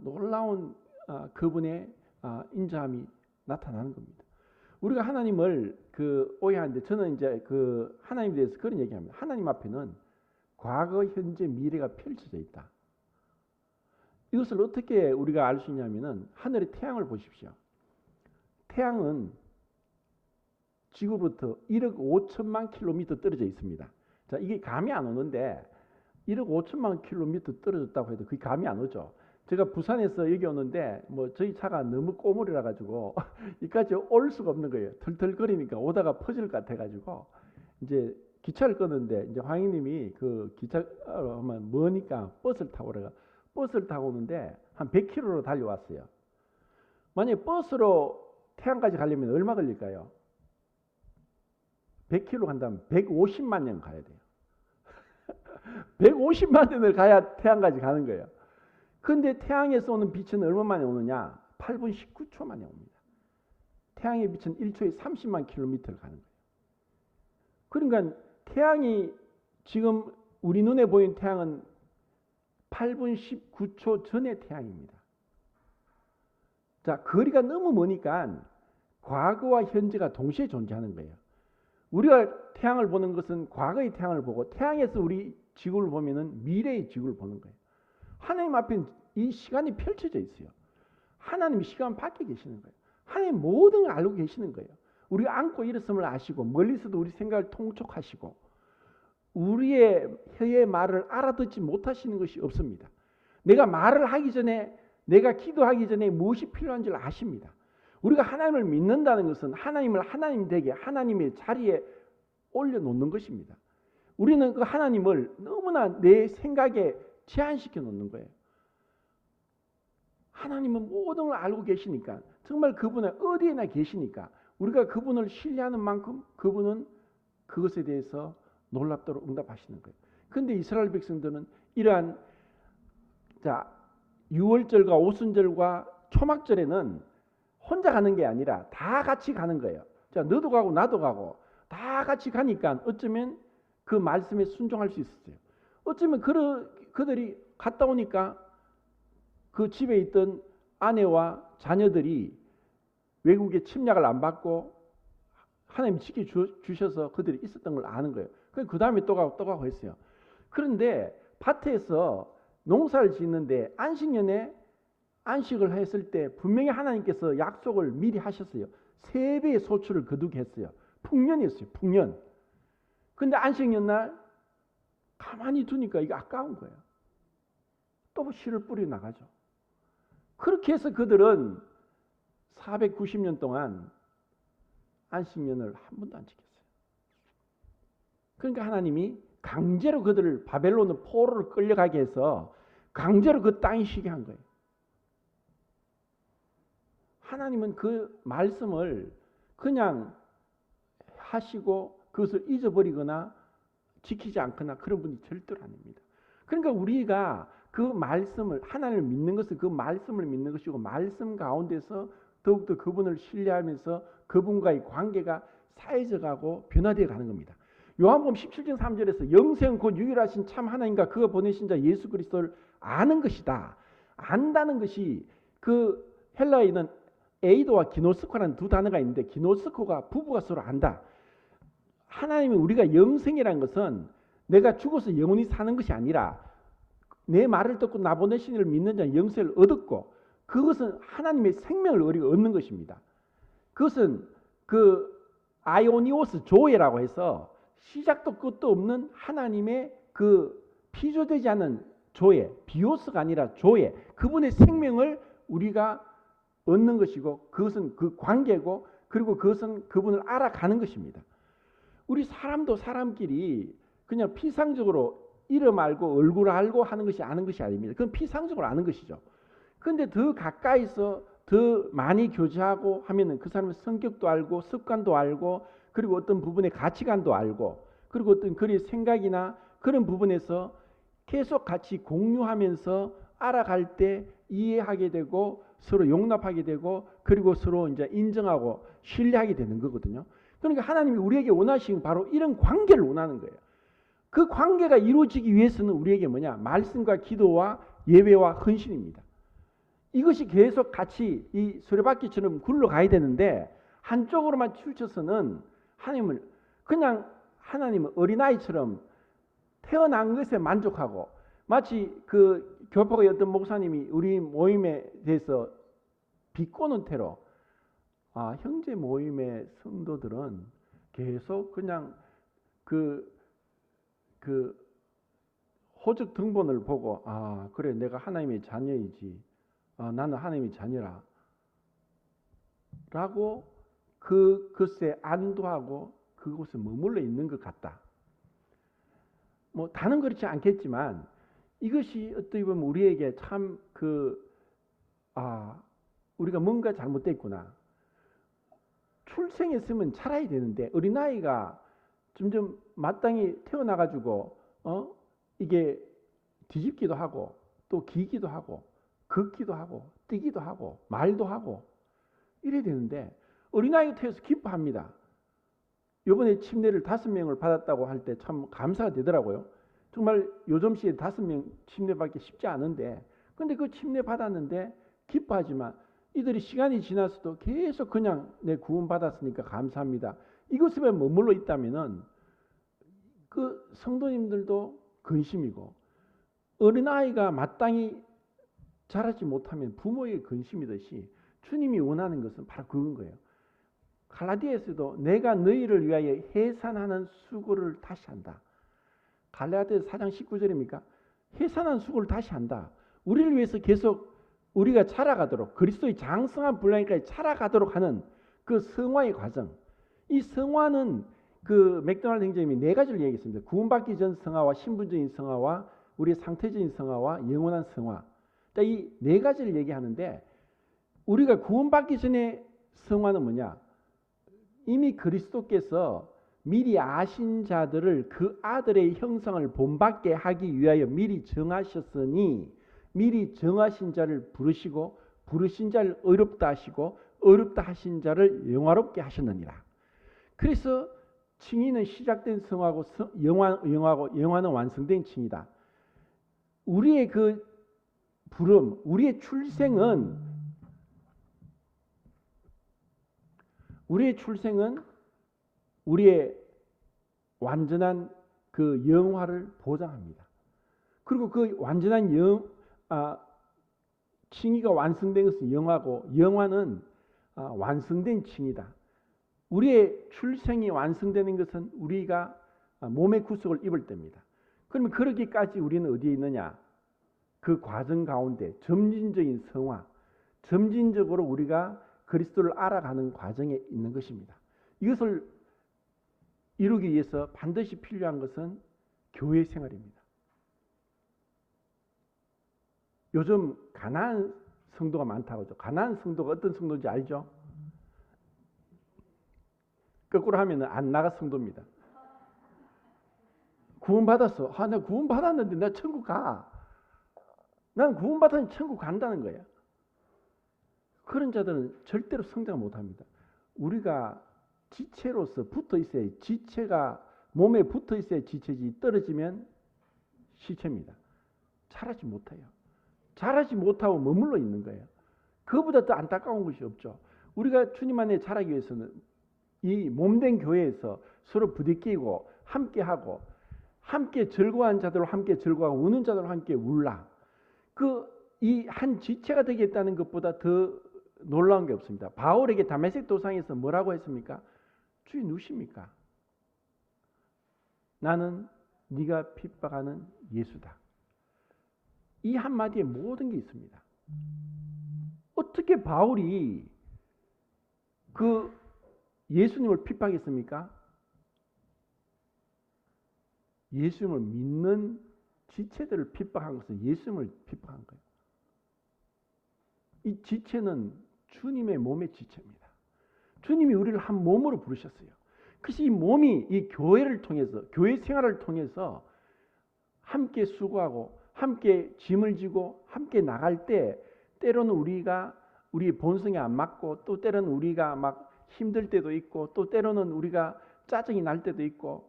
놀라운 그분의 인자함이 나타나는 겁니다. 우리가 하나님을 오해하는데 저는 이제 하나님에 대해서 그런 얘기합니다. 하나님 앞에는 과거, 현재, 미래가 펼쳐져 있다. 이것을 어떻게 우리가 알 수 있냐면은 하늘의 태양을 보십시오. 태양은 지구로부터 1억 5천만 킬로미터 떨어져 있습니다. 자, 이게 감이 안 오는데 1억 5천만 킬로미터 떨어졌다고 해도 그게 감이 안 오죠. 제가 부산에서 여기 오는데 저희 차가 너무 꼬물이라 가지고 이까지 올 수가 없는 거예요. 털털거리니까 오다가 퍼질 것 같아 가지고 이제 기차를 끄는데 이제 황희님이 그 기차 하면 머니까 버스를 타고 오래가 버스를 타고 오는데 한 100km로 달려왔어요. 만약에 버스로 태양까지 가려면 얼마 걸릴까요? 100km 간다면 150만 년 가야 돼요. 150만 년을 가야 태양까지 가는 거예요. 그런데 태양에서 오는 빛은 얼마 만에 오느냐? 8분 19초 만에 옵니다. 태양의 빛은 1초에 30만 킬로미터를 가는 거예요. 그러니까 태양이 지금 우리 눈에 보이는 태양은 8분 19초 전의 태양입니다. 자, 거리가 너무 머니까 과거와 현재가 동시에 존재하는 거예요. 우리가 태양을 보는 것은 과거의 태양을 보고 태양에서 우리 지구를 보면은 미래의 지구를 보는 거예요. 하나님 앞에 이 시간이 펼쳐져 있어요. 하나님이 시간 밖에 계시는 거예요. 하나님 모든 걸 알고 계시는 거예요. 우리가 안고 일었음을 아시고 멀리서도 우리 생각을 통촉하시고 우리의 혀의 말을 알아듣지 못하시는 것이 없습니다. 내가 말을 하기 전에 내가 기도하기 전에 무엇이 필요한지를 아십니다. 우리가 하나님을 믿는다는 것은 하나님을 하나님 되게 하나님의 자리에 올려놓는 것입니다. 우리는 그 하나님을 너무나 내 생각에 제한시켜 놓는 거예요. 하나님은 모든 걸 알고 계시니까 정말 그분은 어디에나 계시니까 우리가 그분을 신뢰하는 만큼 그분은 그것에 대해서 놀랍도록 응답하시는 거예요. 그런데 이스라엘 백성들은 이러한 유월절과 오순절과 초막절에는 혼자 가는 게 아니라 다 같이 가는 거예요. 자, 너도 가고 나도 가고 다 같이 가니까 어쩌면 그 말씀에 순종할 수 있었어요. 어쩌면 그들이 갔다 오니까 그 집에 있던 아내와 자녀들이 외국의 침략을 안 받고 하나님이 지켜주셔서 그들이 있었던 걸 아는 거예요. 그 다음에 또 가고 했어요. 그런데 밭에서 농사를 짓는데 안식년에 안식을 했을 때 분명히 하나님께서 약속을 미리 하셨어요. 3배의 소출을 거두게 했어요. 풍년이었어요. 풍년. 근데 안식년 날 가만히 두니까 이게 아까운 거예요. 또 씨를 뿌려 나가죠. 그렇게 해서 그들은 490년 동안 안식년을 한 번도 안 지켰어요. 그러니까 하나님이 강제로 그들을 바벨론 포로로 끌려가게 해서 강제로 그 땅에 쉬게 한 거예요. 하나님은 그 말씀을 그냥 하시고 그것을 잊어버리거나 지키지 않거나 그런 분이 절대로 아닙니다. 그러니까 우리가 그 말씀을 하나님을 믿는 것은 그 말씀을 믿는 것이고 말씀 가운데서 더욱더 그분을 신뢰하면서 그분과의 관계가 사해져가고 변화되어 가는 겁니다. 요한복음 17장 3절에서 영생 곧 유일하신 참 하나님과 그가 보내신 자 예수 그리스도를 아는 것이다. 안다는 것이 그 헬라어에 있는 에이도와 기노스코라는 두 단어가 있는데 기노스코가 부부가 서로 안다. 하나님이 우리가 영생이라는 것은 내가 죽어서 영원히 사는 것이 아니라 내 말을 듣고 나 보내신 이를 믿는 자는 영생을 얻었고 그것은 하나님의 생명을 우리가 얻는 것입니다. 그것은 그 아이오니오스 조회라고 해서 시작도 끝도 없는 하나님의 그 피조되지 않은 조회, 비오스가 아니라 조회, 그분의 생명을 우리가 얻는 것이고 그것은 그 관계고 그리고 그것은 그분을 알아가는 것입니다. 우리 사람도 사람끼리 그냥 피상적으로 이름 알고 얼굴 알고 하는 것이 아는 것이 아닙니다. 그건 피상적으로 아는 것이죠. 그런데 더 가까이서 더 많이 교제하고 하면은 그 사람의 성격도 알고 습관도 알고 그리고 어떤 부분의 가치관도 알고 그리고 어떤 그의 생각이나 그런 부분에서 계속 같이 공유하면서 알아갈 때 이해하게 되고 서로 용납하게 되고 그리고 서로 이제 인정하고 신뢰하게 되는 거거든요. 그러니까 하나님이 우리에게 원하시는 바로 이런 관계를 원하는 거예요. 그 관계가 이루어지기 위해서는 우리에게 뭐냐? 말씀과 기도와 예배와 헌신입니다. 이것이 계속 같이 이 수레바퀴처럼 굴러가야 되는데 한쪽으로만 치우쳐서는 하나님은 그냥 하나님은 어린아이처럼 태어난 것에 만족하고 마치 그 교포의 어떤 목사님이 우리 모임에 대해서 비꼬는 태로 형제 모임의 성도들은 계속 그냥 그 호적 등본을 보고 그래 내가 하나님의 자녀이지 나는 하나님의 자녀라 라고 그것에 안도하고 그곳에 머물러 있는 것 같다. 뭐 다는 그렇지 않겠지만 이것이 어떻게 보면 우리에게 참 우리가 뭔가 잘못됐구나. 출생했으면 살아야 되는데 어린아이가 점점 마땅히 태어나가지고 이게 뒤집기도 하고 또 기기도 하고 걷기도 하고 뛰기도 하고 말도 하고 이래야 되는데 어린아이가 태어서 기뻐합니다. 이번에 침례를 5명을 받았다고 할 때 참 감사가 되더라고요. 정말 요즘 시에 5명 침례 받기 쉽지 않은데 근데 그 침례 받았는데 기뻐하지만 이들이 시간이 지나서도 계속 그냥 내 구원 받았으니까 감사합니다. 이것에 머물러 있다면은 그 성도님들도 근심이고 어린아이가 마땅히 자라지 못하면 부모의 근심이듯이 주님이 원하는 것은 바로 그건 거예요. 갈라디아에서도 내가 너희를 위하여 해산하는 수고를 다시 한다. 갈라디아 4장 19절입니까? 해산하는 수고를 다시 한다. 우리를 위해서 계속 우리가 자라가도록 그리스도의 장성한 분량까지 자라가도록 하는 그 성화의 과정. 이 성화는 그 맥도날드 행정님이 4가지를 얘기했습니다. 구원받기 전 성화와 신분적인 성화와 우리의 상태적인 성화와 영원한 성화. 이 4가지를 얘기하는데 우리가 구원받기 전에 성화는 뭐냐? 이미 그리스도께서 미리 아신 자들을 그 아들의 형상을 본받게 하기 위하여 미리 정하셨으니 미리 정하신 자를 부르시고 부르신 자를 어렵다 하시고 어렵다 하신 자를 영화롭게 하셨느니라. 그래서 칭의는 시작된 성화고 영화는 완성된 칭의다. 우리의 그 부름, 우리의 출생은 우리의 완전한 그 영화를 보장합니다. 그리고 그 완전한 칭의가 완성된 것은 영화고 영화는 완성된 칭의다. 우리의 출생이 완성되는 것은 우리가 몸의 구속을 입을 때입니다. 그러면 그러기까지 우리는 어디에 있느냐? 그 과정 가운데 점진적인 성화, 점진적으로 우리가 그리스도를 알아가는 과정에 있는 것입니다. 이것을 이루기 위해서 반드시 필요한 것은 교회 생활입니다. 요즘 가난한 성도가 많다고 하죠. 가난한 성도가 어떤 성도인지 알죠? 거꾸로 하면 안 나가 성도입니다. 구원받았어. 나 구원받았는데 나 천국 가. 난 구원받았는데 천국 간다는 거야. 그런 자들은 절대로 성장 못합니다. 우리가 지체로서 붙어 있어야, 지체가 몸에 붙어 있어야 지체지, 떨어지면 시체입니다. 자라지 못해요. 자라지 못하고 머물러 있는 거예요. 그보다 더 안타까운 것이 없죠. 우리가 주님 안에 자라기 위해서는 이 몸된 교회에서 서로 부딪히고 함께하고, 함께 즐거워하는 자들로 함께 즐거워하고 우는 자들로 함께 울라. 이 한 지체가 되겠다는 것보다 더 놀라운 게 없습니다. 바울에게 다메섹 도상에서 뭐라고 했습니까? 주의 누구십니까? 나는 네가 핍박하는 예수다. 이 한마디에 모든 게 있습니다. 어떻게 바울이 그 예수님을 핍박했습니까? 예수님을 믿는 지체들을 핍박한 것은 예수님을 핍박한 거예요. 이 지체는 주님의 몸의 지체입니다. 주님이 우리를 한 몸으로 부르셨어요. 그래서 이 몸이 이 교회를 통해서, 교회 생활을 통해서 함께 수고하고 함께 짐을 지고 함께 나갈 때, 때로는 우리가 우리 본성에 안 맞고, 또 때로는 우리가 막 힘들 때도 있고, 또 때로는 우리가 짜증이 날 때도 있고,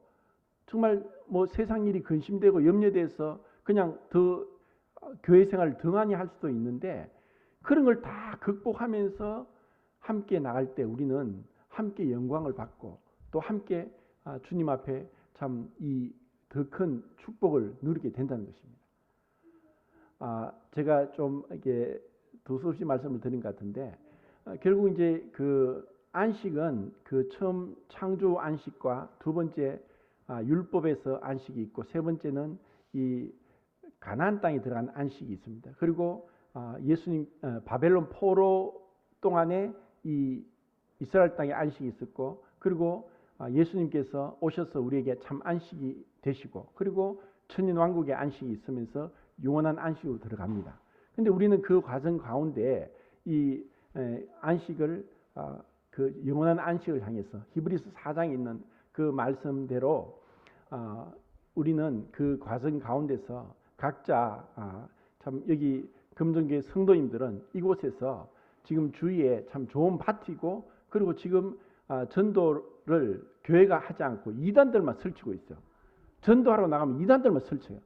정말 뭐 세상 일이 근심되고 염려돼서 그냥 더 교회 생활을 더 많이 할 수도 있는데, 그런 걸 다 극복하면서 함께 나갈 때 우리는 함께 영광을 받고 또 함께 주님 앞에 참 이 더 큰 축복을 누리게 된다는 것입니다. 제가 좀 이렇게 두서없이 말씀을 드린 것 같은데, 결국 이제 그 안식은 그 처음 창조 안식과 두 번째 율법에서 안식이 있고, 세 번째는 이 가나안 땅에 들어간 안식이 있습니다. 그리고 예수님 바벨론 포로 동안에 이 이스라엘 땅에 안식이 있었고, 그리고 예수님께서 오셔서 우리에게 참 안식이 되시고, 그리고 천년 왕국의 안식이 있으면서 영원한 안식으로 들어갑니다. 그런데 우리는 그 과정 가운데 이 안식을 그 영원한 안식을 향해서 히브리서 4장에 있는 그 말씀대로 우리는 그 과정 가운데서 각자 참 여기 금정교회 성도님들은 이곳에서 지금 주위에 참 좋은 밭이고, 그리고 지금 전도를 교회가 하지 않고 이단들만 설치고 있어요. 전도하러 나가면 이단들만 설쳐요.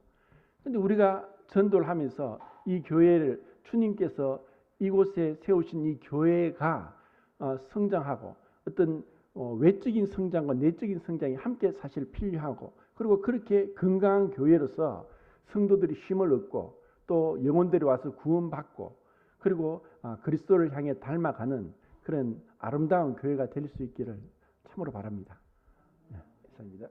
그런데 우리가 전도를 하면서 이 교회를 주님께서 이곳에 세우신 이 교회가 성장하고, 어떤 외적인 성장과 내적인 성장이 함께 사실 필요하고, 그리고 그렇게 건강한 교회로서 성도들이 힘을 얻고 또 영혼들이 와서 구원받고, 그리고 그리스도를 향해 닮아가는 그런 아름다운 교회가 될 수 있기를 참으로 바랍니다. 네, 이상입니다.